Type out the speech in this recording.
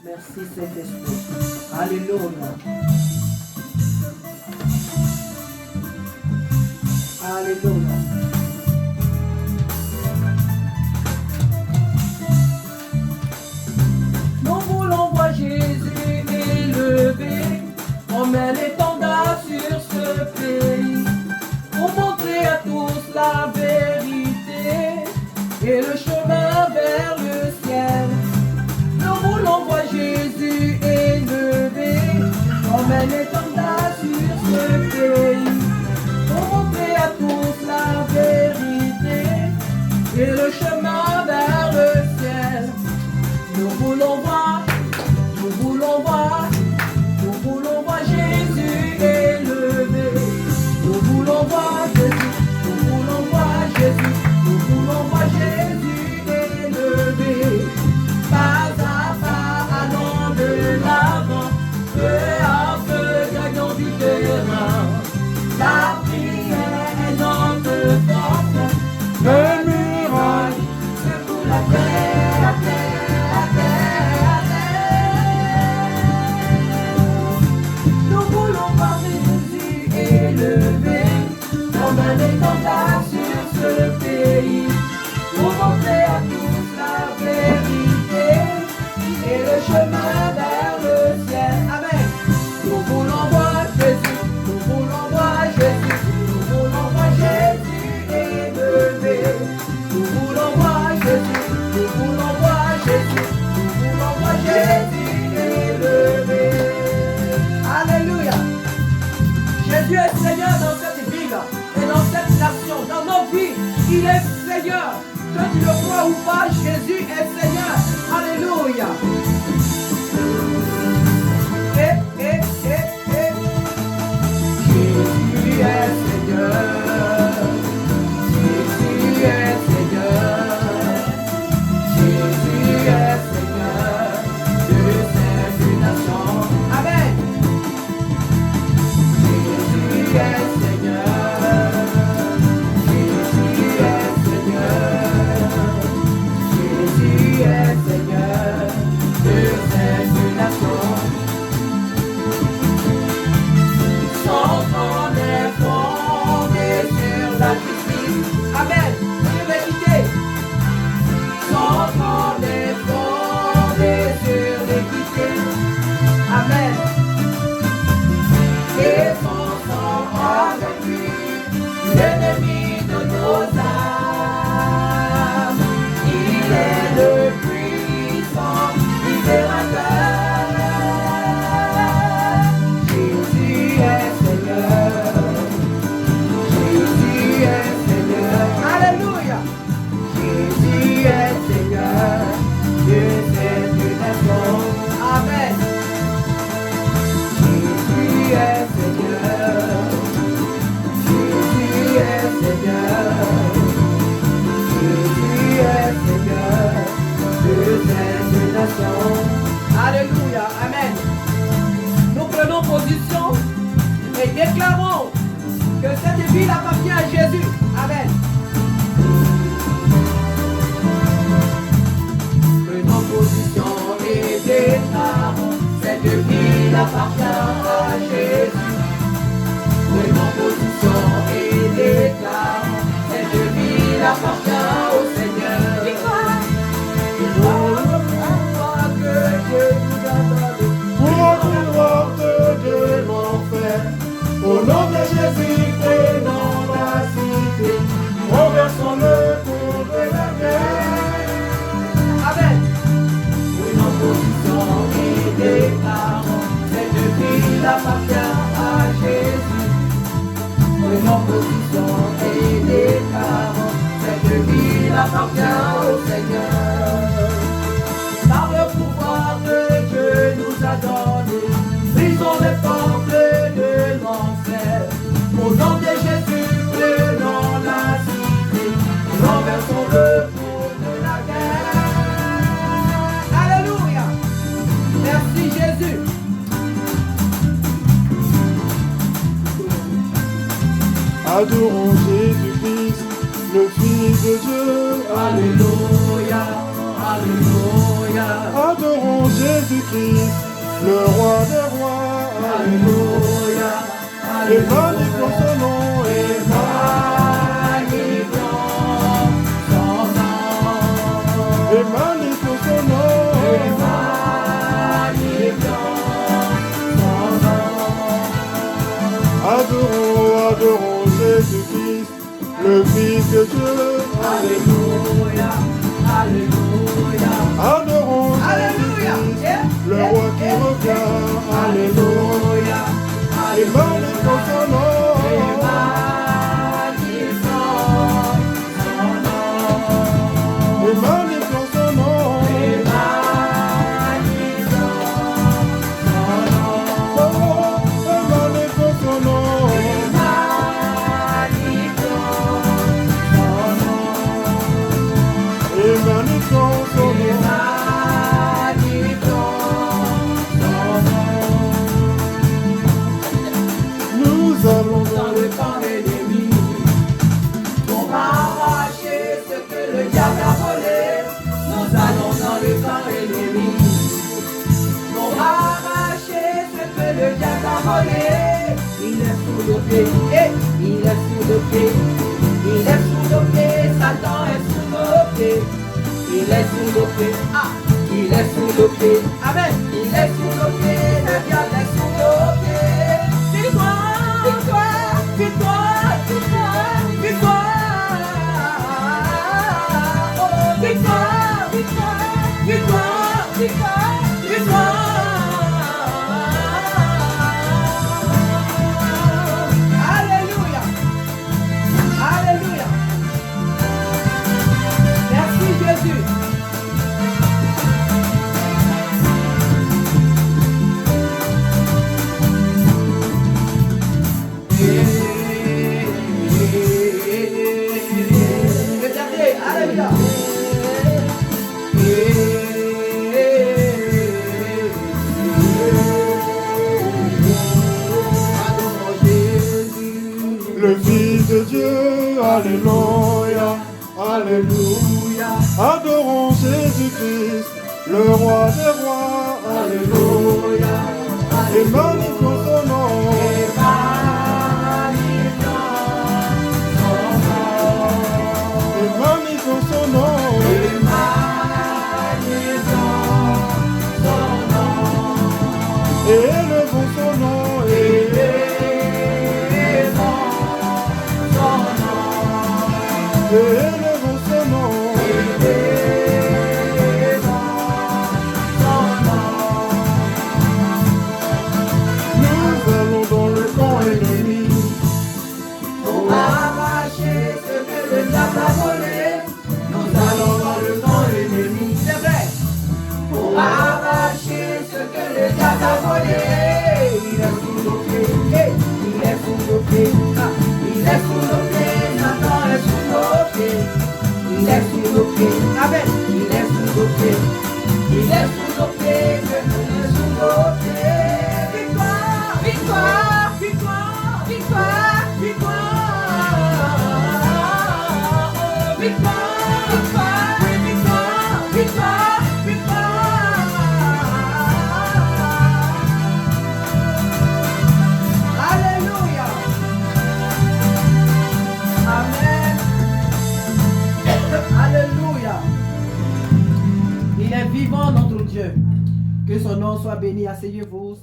Merci Saint-Esprit. Alléluia. Alléluia. Nous voulons voir Jésus élevé. On met l'étendard sur ce pays pour montrer à tous la vérité et le chemin vers le ciel. Nous voulons voir Jésus élevé. On met l'étendard sur ce pays pour montrer à tous la vérité et le chemin vers le ciel. Nous voulons voir Jésus élevé. Nous voulons voir Jésus, nous voulons voir Jésus, nous voulons voir Jésus élevé. Pas à pas, allons de l'avant, peu à peu, gagnons du terrain. La prière est notre force, le miracle, c'est pour la terre, la terre, la terre, la terre. Nous voulons voir Jésus élevé, comme un étendard sur ce pays, pour montrer à tous la vérité et le chemin vers le ciel. Amen. Nous voulons voir Jésus, nous voulons voir Jésus, nous voulons voir Jésus élevé. Nous voulons voir Jésus, nous voulons voir Jésus, nous voulons voir Jésus élevé. Alléluia. Jésus est Seigneur dans cette ville et dans cette nation, dans nos vies. Il est Seigneur. Que tu le crois ou pas, Jésus est Seigneur. Alléluia. Jésus est Seigneur. Jésus est Seigneur. Jésus est Seigneur de cette nation. Amen. Jésus est Seigneur. Jésus est Seigneur. Jésus est Seigneur de cette nation. Son trône est fondé sur la justice. Amen. Sur l'équité. Son trône est fondé sur l'équité. Amen. Et son sang a vaincu l'ennemi de nos âmes. Il est le puissant libérateur. Jésus est Seigneur. Jésus est Seigneur. Alléluia. Jésus est Seigneur de cette nation. Amen. Jésus est Seigneur. Jésus est Seigneur. Jésus est Seigneur de cette nation. Alléluia. Amen. Nous prenons position et déclarons que cette ville appartient à Jésus. Amen. Prenons position et déclarons cette ville appartient à Jésus. Prenons position et déclarons cette ville appartient au Seigneur. Au nom de Jésus, prenons la cité, renversons-le pour de la guerre. Amen. Prenons position et déclarons cette ville appartient à Jésus. Prenons position et déclarons cette ville appartient au Seigneur. Par le pouvoir que Dieu nous a donné, brisons les portes de l'enfer. Au nom de Jésus, prenons la cité, renversons-le pour de la guerre. Alléluia. Merci Jésus. Adorons Jésus-Christ, le Fils de Dieu. Alléluia. Alléluia. Adorons Jésus-Christ, le roi des rois. Alléluia. Et magnifions son nom, et magnifions son nom. Adorons Jésus-Christ, le Fils de Dieu. Alléluia, Alléluia. Adorons Alléluia. Jésus-Christ, le roi qui revient. Alléluia. Et magnifions son nom. Et magnifions son nom. Nous allons dans le camp ennemi pour arracher ce que le diable a volé. Nous allons dans le camp ennemi pour arracher ce que le diable a volé. Il est sous nos pieds, il est sous nos pieds, il est sous nos pieds, Satan est sous nos pieds, il est sous nos pieds, il est sous nos pieds, amen, il est sous nos pieds, le diable est sous nos pieds. Victoire, victoire, victoire, victoire, victoire, oh, victoire, victoire, victoire, victoire, victoire. Alléluia, Alléluia. Merci Jésus. Le dernier, Alléluia. Adorons Jésus. le Fils de Dieu. Alléluia, Alléluia. Adorons Jésus-Christ, le roi des rois. Alléluia. Et magnifions son nom. Et magnifions son nom. Et élevons son nom. Et élevons son nom. Nous allons dans le camp ennemi Pour arracher ce que le diable a volé, nous allons dans le camp ennemi. C'est vrai. Pour arracher ce que le diable a volé, il est sous nos pieds, il est sous nos pieds, il est sous nos pieds, Satan est sous nos pieds, il est sous nos pieds, amen, il est sous nos pieds, il est sous nos pieds, Dieu est sous nos pieds. Victoire, victoire, victoire, victoire, victoire, victoire, victoire, oui, victoire, victoire, victoire. Alléluia. Amen. Alléluia. Il est vivant notre Dieu. Que son nom soit béni. Asseyez-vous.